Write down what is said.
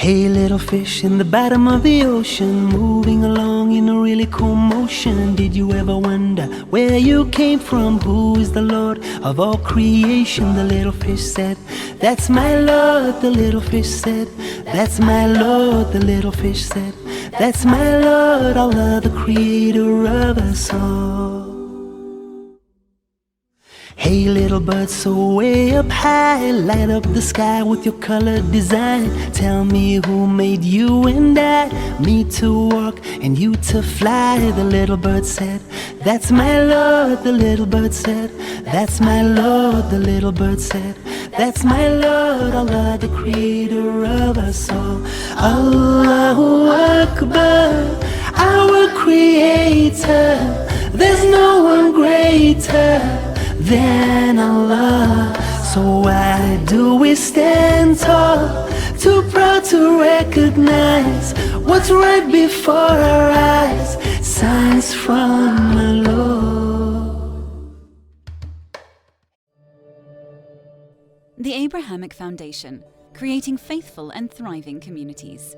Hey little fish in the bottom of the ocean, moving along in a really cool motion. Did you ever wonder where you came from? Who is the Lord of all creation? The little fish said, that's my Lord. The little fish said, that's my Lord. The little fish said, that's my Lord, Allah, the creator of us all. Hey little bird, so way up high, light up the sky with your colored design. Tell me who made you and I, me to walk and you to fly. The little bird said, that's my Lord. The little bird said, that's my Lord. The little bird said, that's my Lord, Allah, the creator of us all. Allahu Akbar, our creator, there's no one greater than Allah. So why do we stand tall, too proud to recognize what's right before our eyes? Signs from the Lord. The Abrahamic Foundation, creating faithful and thriving communities.